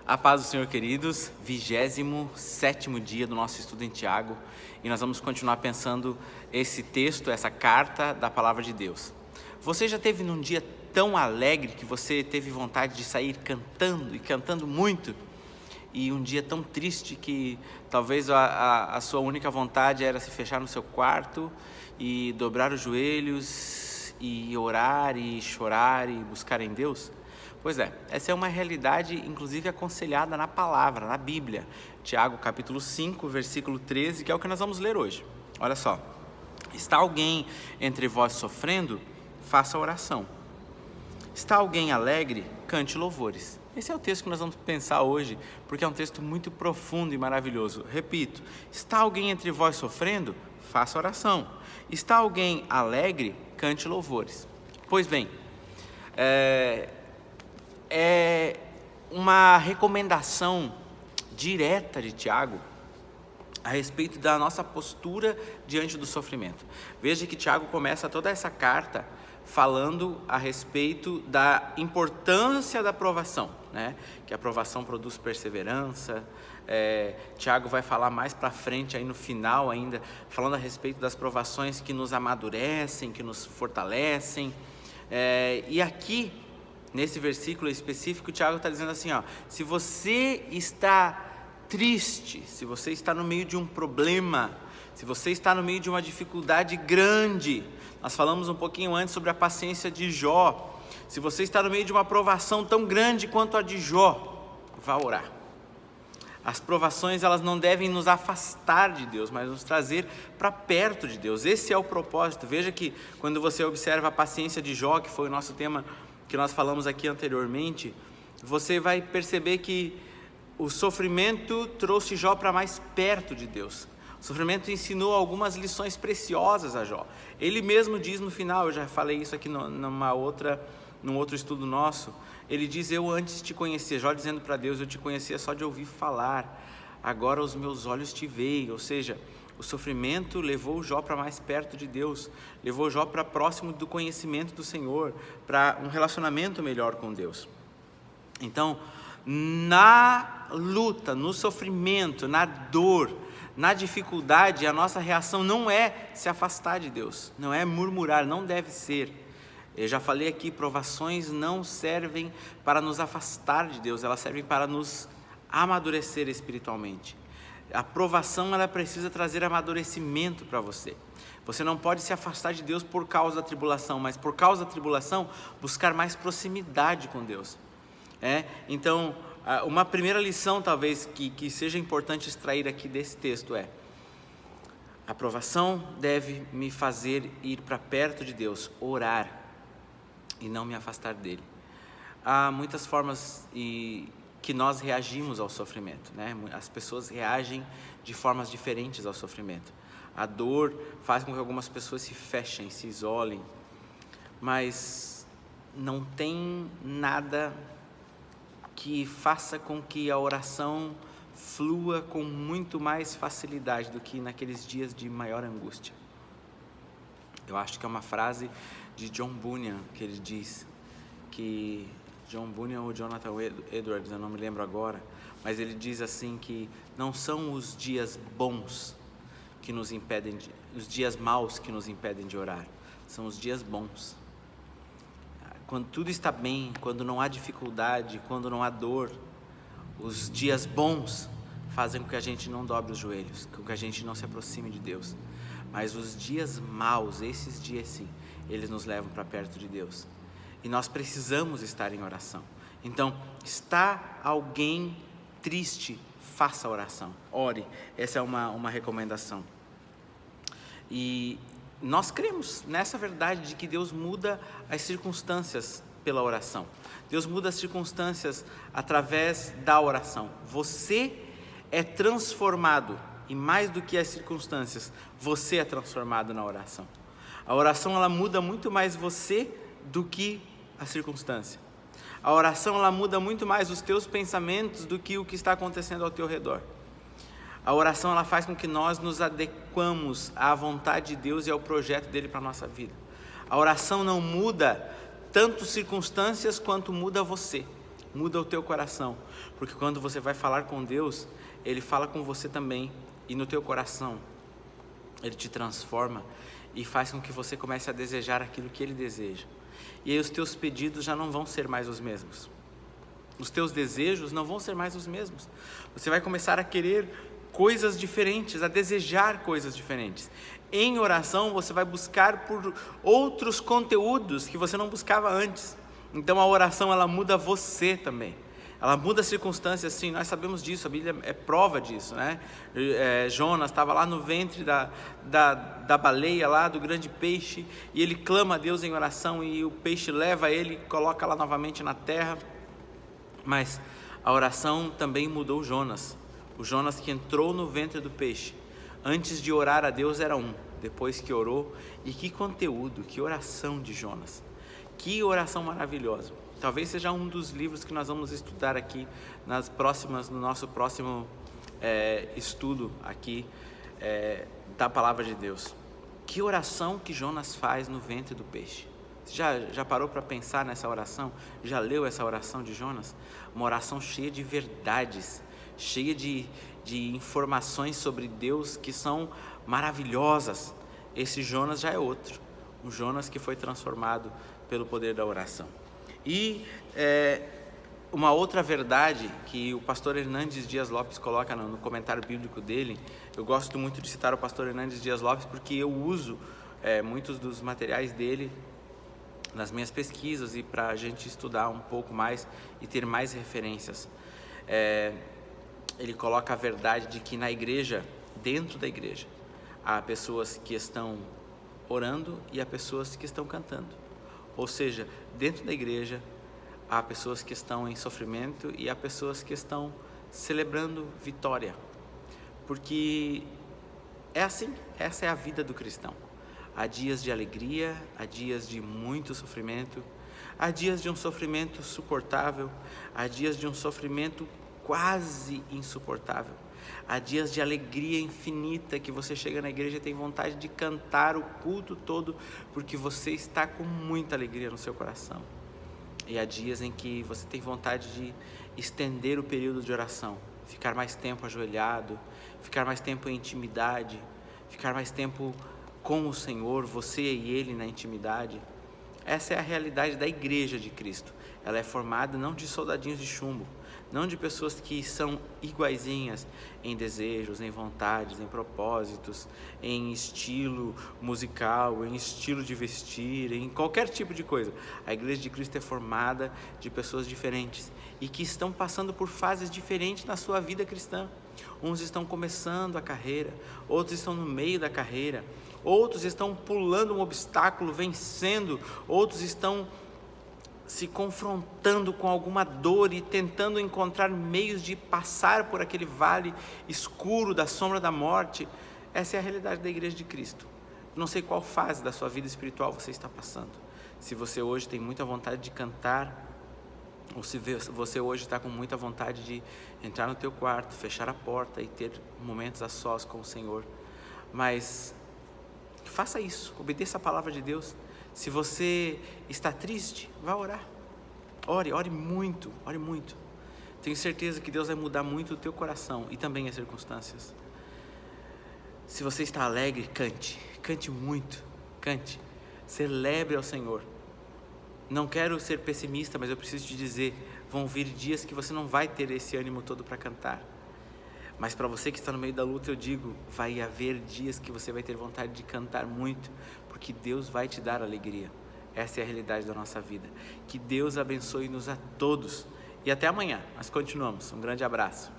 A paz do Senhor, queridos, 27º dia do nosso estudo em Tiago, e nós vamos continuar pensando esse texto, essa carta da palavra de Deus. Você já teve num dia tão alegre que você teve vontade de sair cantando, e cantando muito, e um dia tão triste que talvez a sua única vontade era se fechar no seu quarto e dobrar os joelhos e orar e chorar e buscar em Deus? Pois é, essa é uma realidade inclusive aconselhada na palavra, na Bíblia. Tiago capítulo 5, versículo 13, que é o que nós vamos ler hoje. Olha só: está alguém entre vós sofrendo? Faça oração. Está alguém alegre? Cante louvores. Esse é o texto que nós vamos pensar hoje, porque é um texto muito profundo e maravilhoso. Repito, está alguém entre vós sofrendo? Faça oração. Está alguém alegre? Cante louvores. Pois bem, é uma recomendação direta de Tiago a respeito da nossa postura diante do sofrimento. Veja que Tiago começa toda essa carta falando a respeito da importância da provação, né? Que a provação produz perseverança. Tiago vai falar mais para frente, aí no final ainda, falando a respeito das provações que nos amadurecem, que nos fortalecem. E aqui, nesse versículo específico, Tiago está dizendo assim, se você está triste, se você está no meio de um problema, se você está no meio de uma dificuldade grande, nós falamos um pouquinho antes sobre a paciência de Jó, se você está no meio de uma provação tão grande quanto a de Jó, vá orar. As provações, elas não devem nos afastar de Deus, mas nos trazer para perto de Deus. Esse é o propósito. Veja que quando você observa a paciência de Jó, que foi o nosso tema que nós falamos aqui anteriormente, você vai perceber que o sofrimento trouxe Jó para mais perto de Deus. O sofrimento ensinou algumas lições preciosas a Jó. Ele mesmo diz no final, eu já falei isso aqui num outro estudo nosso, ele diz: eu antes te conhecia, Jó dizendo para Deus, eu te conhecia só de ouvir falar, agora os meus olhos te veem. Ou seja, o sofrimento levou Jó para mais perto de Deus, levou Jó para próximo do conhecimento do Senhor, para um relacionamento melhor com Deus. Então, na luta, no sofrimento, na dor, na dificuldade, a nossa reação não é se afastar de Deus, não é murmurar, não deve ser. Eu já falei aqui, provações não servem para nos afastar de Deus, elas servem para nos amadurecer espiritualmente. A provação, ela precisa trazer amadurecimento para você. Você não pode se afastar de Deus por causa da tribulação, mas por causa da tribulação, buscar mais proximidade com Deus. Então, uma primeira lição talvez que seja importante extrair aqui desse texto é: a provação deve me fazer ir para perto de Deus, orar, e não me afastar dele. Há muitas formas que nós reagimos ao sofrimento, né? As pessoas reagem de formas diferentes ao sofrimento. A dor faz com que algumas pessoas se fechem, se isolem, mas não tem nada que faça com que a oração flua com muito mais facilidade do que naqueles dias de maior angústia. Eu acho que é uma frase de John Bunyan que ele diz, que John Bunyan ou Jonathan Edwards, eu não me lembro agora, mas ele diz assim que não são os dias bons que nos impedem, os dias maus que nos impedem de orar, são os dias bons. Quando tudo está bem, quando não há dificuldade, quando não há dor, os dias bons fazem com que a gente não dobre os joelhos, com que a gente não se aproxime de Deus. Mas os dias maus, esses dias sim, eles nos levam para perto de Deus. E nós precisamos estar em oração. Então, está alguém triste? Faça oração, ore. Essa é uma recomendação. E nós cremos nessa verdade de que Deus muda as circunstâncias pela oração. Deus muda as circunstâncias através da oração. Você é transformado, e mais do que as circunstâncias, você é transformado na oração. A oração, ela muda muito mais você do que a circunstância. A oração, ela muda muito mais os teus pensamentos do que o que está acontecendo ao teu redor. A oração, ela faz com que nós nos adequamos à vontade de Deus e ao projeto dele para a nossa vida. A oração não muda tanto circunstâncias quanto muda você. muda o teu coração, porque quando você vai falar com Deus, Ele fala com você também, e no teu coração Ele te transforma e faz com que você comece a desejar aquilo que Ele deseja. E aí os teus pedidos já não vão ser mais os mesmos. Os teus desejos não vão ser mais os mesmos. Você vai começar a querer coisas diferentes, a desejar coisas diferentes. Em oração você vai buscar por outros conteúdos que você não buscava antes. Então a oração, ela muda você também. Ela muda as circunstâncias, sim, nós sabemos disso, a Bíblia é prova disso, né? Jonas estava lá no ventre da baleia, lá do grande peixe, e ele clama a Deus em oração, e o peixe leva ele, coloca lá novamente na terra. Mas a oração também mudou Jonas. O Jonas que entrou no ventre do peixe, antes de orar a Deus era depois que orou, e que conteúdo, que oração de Jonas, que oração maravilhosa. Talvez seja um dos livros que nós vamos estudar aqui no nosso próximo estudo aqui da palavra de Deus. Que oração que Jonas faz no ventre do peixe. Você já parou para pensar nessa oração? Já leu essa oração de Jonas? Uma oração cheia de verdades, cheia de informações sobre Deus que são maravilhosas. Esse Jonas já é outro, um Jonas que foi transformado pelo poder da oração. E uma outra verdade que o pastor Hernandes Dias Lopes coloca no comentário bíblico dele, eu gosto muito de citar o pastor Hernandes Dias Lopes porque eu uso muitos dos materiais dele nas minhas pesquisas e para a gente estudar um pouco mais e ter mais referências. Ele coloca a verdade de que na igreja, dentro da igreja, há pessoas que estão orando e há pessoas que estão cantando. Ou seja, dentro da igreja há pessoas que estão em sofrimento e há pessoas que estão celebrando vitória. Porque é assim, essa é a vida do cristão. Há dias de alegria, há dias de muito sofrimento, há dias de um sofrimento suportável, há dias de um sofrimento quase insuportável. Há dias de alegria infinita que você chega na igreja e tem vontade de cantar o culto todo porque você está com muita alegria no seu coração. E há dias em que você tem vontade de estender o período de oração, ficar mais tempo ajoelhado, ficar mais tempo em intimidade, ficar mais tempo com o Senhor, você e Ele na intimidade. Essa é a realidade da igreja de Cristo. Ela é formada não de soldadinhos de chumbo, não de pessoas que são iguaizinhas em desejos, em vontades, em propósitos, em estilo musical, em estilo de vestir, em qualquer tipo de coisa. A igreja de Cristo é formada de pessoas diferentes e que estão passando por fases diferentes na sua vida cristã. Uns estão começando a carreira, outros estão no meio da carreira, outros estão pulando um obstáculo, vencendo, outros estão se confrontando com alguma dor e tentando encontrar meios de passar por aquele vale escuro da sombra da morte. Essa é a realidade da igreja de Cristo. Não sei qual fase da sua vida espiritual você está passando. Se você hoje tem muita vontade de cantar, ou se você hoje está com muita vontade de entrar no teu quarto, fechar a porta e ter momentos a sós com o Senhor. Mas faça isso, obedeça a palavra de Deus. Se você está triste, vá orar. Ore muito, ore muito. Tenho certeza que Deus vai mudar muito o teu coração e também as circunstâncias. Se você está alegre, cante muito, cante. Celebre ao Senhor. Não quero ser pessimista, mas eu preciso te dizer, vão vir dias que você não vai ter esse ânimo todo para cantar. Mas para você que está no meio da luta, eu digo, vai haver dias que você vai ter vontade de cantar muito, porque Deus vai te dar alegria. Essa é a realidade da nossa vida. Que Deus abençoe-nos a todos. E até amanhã, nós continuamos. Um grande abraço.